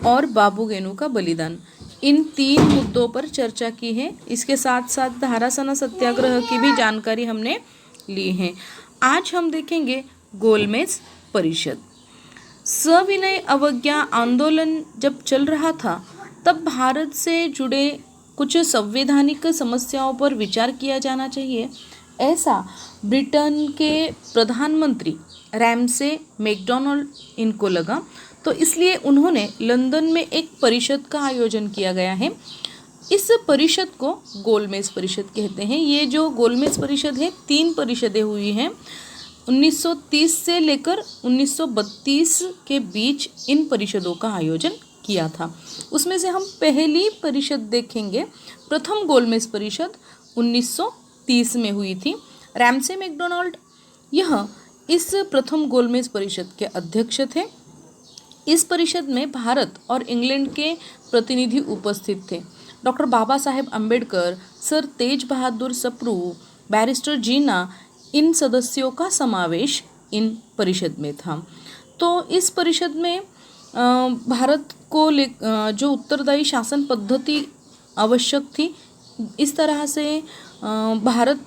और बाबू गेनू का बलिदान, इन 3 मुद्दों पर चर्चा की है। इसके साथ साथ धारासना सत्याग्रह की भी जानकारी हमने ली है। आज हम देखेंगे गोलमेज परिषद। सविनय अवज्ञा आंदोलन जब चल रहा था तब भारत से जुड़े कुछ संवैधानिक समस्याओं पर विचार किया जाना चाहिए, ऐसा ब्रिटेन के प्रधानमंत्री रैमसे मैकडॉनल्ड इनको लगा। तो इसलिए उन्होंने लंदन में एक परिषद का आयोजन किया गया है। इस परिषद को गोलमेज परिषद कहते हैं। ये जो गोलमेज परिषद है, 3 परिषदें हुई हैं। 1930 से लेकर 1932 के बीच इन परिषदों का आयोजन किया था। उसमें से हम पहली परिषद देखेंगे। प्रथम गोलमेज परिषद 1930 में हुई थी। रैमसे मैकडॉनल्ड इस प्रथम गोलमेज परिषद के अध्यक्ष थे। इस परिषद में भारत और इंग्लैंड के प्रतिनिधि उपस्थित थे। डॉक्टर बाबा साहेब अम्बेडकर, सर तेज बहादुर सप्रू, बैरिस्टर जीना, इन सदस्यों का समावेश इन परिषद में था। तो इस परिषद में भारत को जो उत्तरदायी शासन पद्धति आवश्यक थी, इस तरह से भारत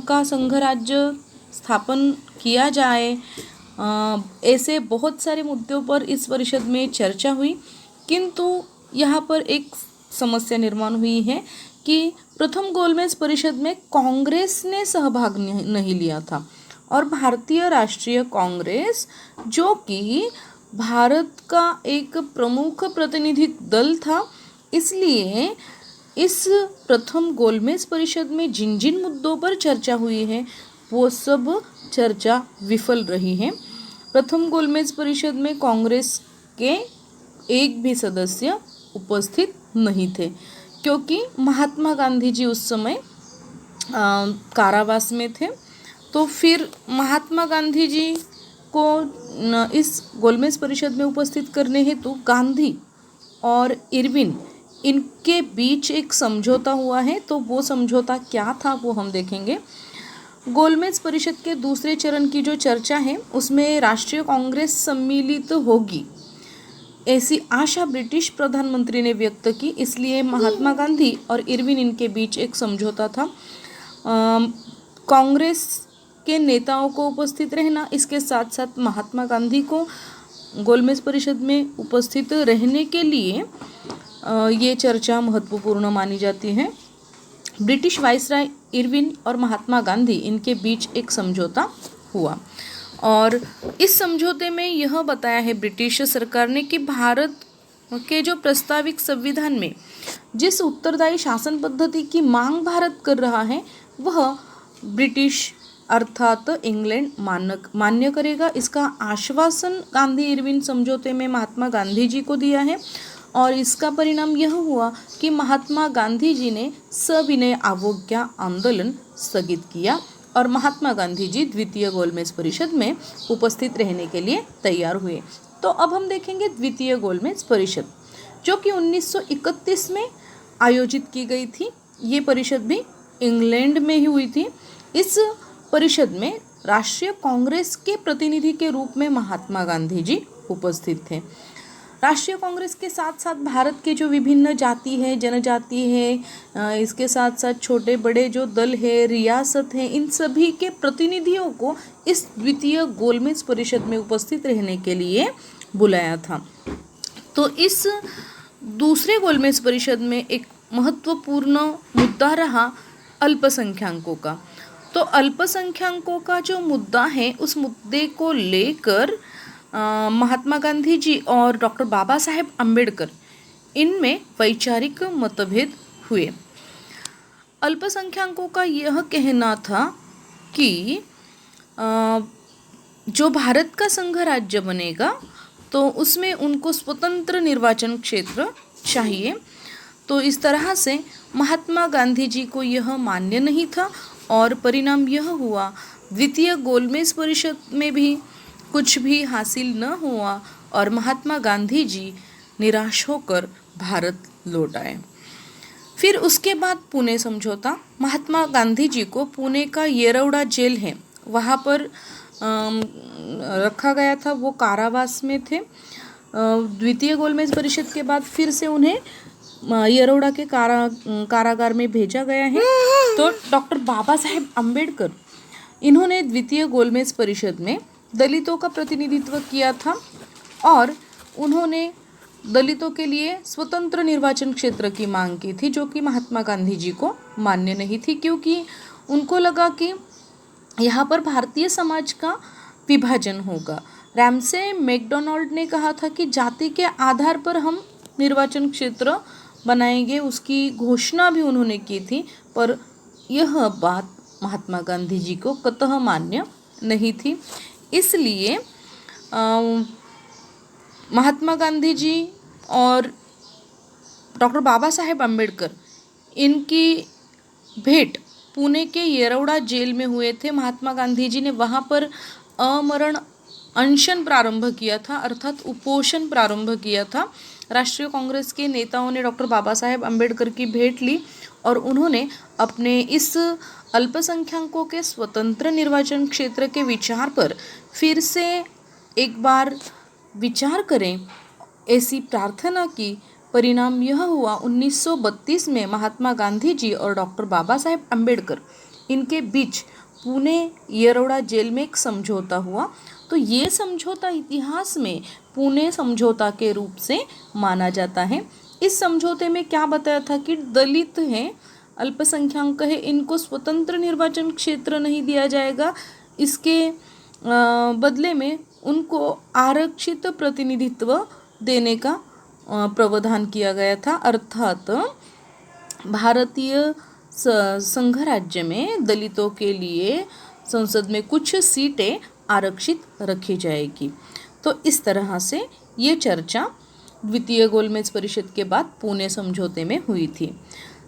का संघ राज्य स्थापन किया जाए, ऐसे बहुत सारे मुद्दों पर इस परिषद में चर्चा हुई। किंतु यहाँ पर एक समस्या निर्माण हुई है कि प्रथम गोलमेज परिषद में कांग्रेस ने सहभाग नहीं लिया था, और भारतीय राष्ट्रीय कांग्रेस, जो कि भारत का एक प्रमुख प्रतिनिधि दल था, इसलिए इस प्रथम गोलमेज परिषद में जिन जिन मुद्दों पर चर्चा हुई है वो सब चर्चा विफल रही है। प्रथम गोलमेज परिषद में कांग्रेस के एक भी सदस्य उपस्थित नहीं थे, क्योंकि महात्मा गांधी जी उस समय कारावास में थे। तो फिर महात्मा गांधी जी को इस गोलमेज परिषद में उपस्थित करने हेतु गांधी और इरविन, इनके बीच एक समझौता हुआ है। तो वो समझौता क्या था वो हम देखेंगे। गोलमेज परिषद के दूसरे चरण की जो चर्चा है उसमें राष्ट्रीय कांग्रेस सम्मिलित होगी, ऐसी आशा ब्रिटिश प्रधानमंत्री ने व्यक्त की। इसलिए महात्मा गांधी और इरविन, इनके बीच एक समझौता था। कांग्रेस के नेताओं को उपस्थित रहना, इसके साथ साथ महात्मा गांधी को गोलमेज परिषद में उपस्थित रहने के लिए ये चर्चा महत्वपूर्ण मानी जाती है। ब्रिटिश वाइसराय इरविन और महात्मा गांधी, इनके बीच एक समझौता हुआ, और इस समझौते में यह बताया है ब्रिटिश सरकार ने कि भारत के जो प्रस्तावित संविधान में जिस उत्तरदायी शासन पद्धति की मांग भारत कर रहा है वह ब्रिटिश अर्थात इंग्लैंड मान्य करेगा। इसका आश्वासन गांधी इरविन समझौते में महात्मा गांधी जी को दिया है, और इसका परिणाम यह हुआ कि महात्मा गांधी जी ने सविनय अवज्ञा आंदोलन स्थगित किया, और महात्मा गांधी जी द्वितीय गोलमेज परिषद में उपस्थित रहने के लिए तैयार हुए। तो अब हम देखेंगे द्वितीय गोलमेज परिषद, जो कि 1931 में आयोजित की गई थी। ये परिषद भी इंग्लैंड में ही हुई थी। इस परिषद में राष्ट्रीय कांग्रेस के प्रतिनिधि के रूप में महात्मा गांधी जी उपस्थित थे। राष्ट्रीय कांग्रेस के साथ साथ भारत के जो विभिन्न जाति है, जनजाति है, इसके साथ साथ छोटे बड़े जो दल है, रियासत है, इन सभी के प्रतिनिधियों को इस द्वितीय गोलमेज परिषद में उपस्थित रहने के लिए बुलाया था। तो इस दूसरे गोलमेज परिषद में एक महत्वपूर्ण मुद्दा रहा अल्पसंख्यकों का। तो अल्पसंख्यकों का जो मुद्दा है, उस मुद्दे को लेकर महात्मा गांधी जी और डॉक्टर बाबा साहेब अम्बेडकर, इनमें वैचारिक मतभेद हुए। अल्पसंख्यकों का यह कहना था कि जो भारत का संघ राज्य बनेगा तो उसमें उनको स्वतंत्र निर्वाचन क्षेत्र चाहिए। तो इस तरह से महात्मा गांधी जी को यह मान्य नहीं था, और परिणाम यह हुआ द्वितीय गोलमेज परिषद में भी कुछ भी हासिल न हुआ, और महात्मा गांधी जी निराश होकर भारत लौट आए। फिर उसके बाद पुणे समझौता। महात्मा गांधी जी को पुणे का येरवड़ा जेल है वहाँ पर रखा गया था, वो कारावास में थे। द्वितीय गोलमेज परिषद के बाद फिर से उन्हें येरवड़ा के कारागार में भेजा गया है। तो डॉक्टर बाबा साहेब अम्बेडकर इन्होंने द्वितीय गोलमेज परिषद में दलितों का प्रतिनिधित्व किया था और उन्होंने दलितों के लिए स्वतंत्र निर्वाचन क्षेत्र की मांग की थी, जो कि महात्मा गांधी जी को मान्य नहीं थी, क्योंकि उनको लगा कि यहाँ पर भारतीय समाज का विभाजन होगा। रैमसे मैकडोनाल्ड ने कहा था कि जाति के आधार पर हम निर्वाचन क्षेत्र बनाएंगे, उसकी घोषणा भी उन्होंने की थी, पर यह बात महात्मा गांधी जी को कतः मान्य नहीं थी। इसलिए महात्मा गांधी जी और डॉक्टर बाबा साहेब अम्बेडकर इनकी भेंट पुणे के येरवड़ा जेल में हुए थे। महात्मा गांधी जी ने वहाँ पर अमरण अनशन प्रारंभ किया था, अर्थात उपोषण प्रारंभ किया था। राष्ट्रीय कांग्रेस के नेताओं ने डॉक्टर बाबा साहेब अम्बेडकर की भेंट ली और उन्होंने अपने इस अल्पसंख्यकों के स्वतंत्र निर्वाचन क्षेत्र के विचार पर फिर से एक बार विचार करें, ऐसी प्रार्थना की। परिणाम यह हुआ 1932 में महात्मा गांधी जी और डॉक्टर बाबा साहेब अम्बेडकर इनके बीच पुणे येरवड़ा जेल में एक समझौता हुआ। तो ये समझौता इतिहास में पुणे समझौता के रूप से माना जाता है। इस समझौते में क्या बताया था कि दलित हैं, अल्पसंख्यक है, इनको स्वतंत्र निर्वाचन क्षेत्र नहीं दिया जाएगा, इसके बदले में उनको आरक्षित प्रतिनिधित्व देने का प्रावधान किया गया था। अर्थात भारतीय संघ राज्य में दलितों के लिए संसद में कुछ सीटें आरक्षित रखी जाएगी। तो इस तरह से ये चर्चा द्वितीय गोलमेज परिषद के बाद पुणे समझौते में हुई थी।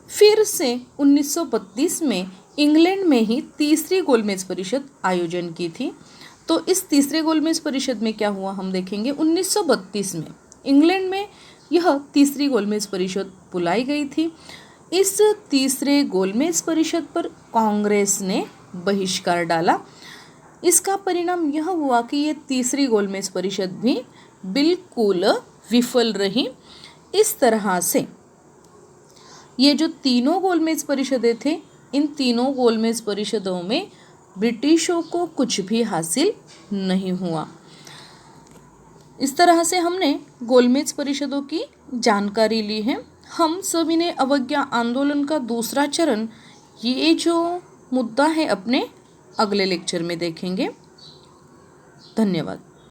फिर से 1932 में इंग्लैंड में ही तीसरी गोलमेज परिषद आयोजन की थी। तो इस तीसरे गोलमेज परिषद में क्या हुआ हम देखेंगे। 1932 में इंग्लैंड में यह तीसरी गोलमेज परिषद बुलाई गई थी। इस तीसरे गोलमेज परिषद पर कांग्रेस ने बहिष्कार डाला। इसका परिणाम यह हुआ कि ये तीसरी गोलमेज परिषद भी बिल्कुल विफल रही। इस तरह से ये जो तीनों गोलमेज परिषदें थे, इन तीनों गोलमेज परिषदों में ब्रिटिशों को कुछ भी हासिल नहीं हुआ। इस तरह से हमने गोलमेज परिषदों की जानकारी ली है। हम सभी ने अवज्ञा आंदोलन का दूसरा चरण, ये जो मुद्दा है, अपने अगले लेक्चर में देखेंगे। धन्यवाद।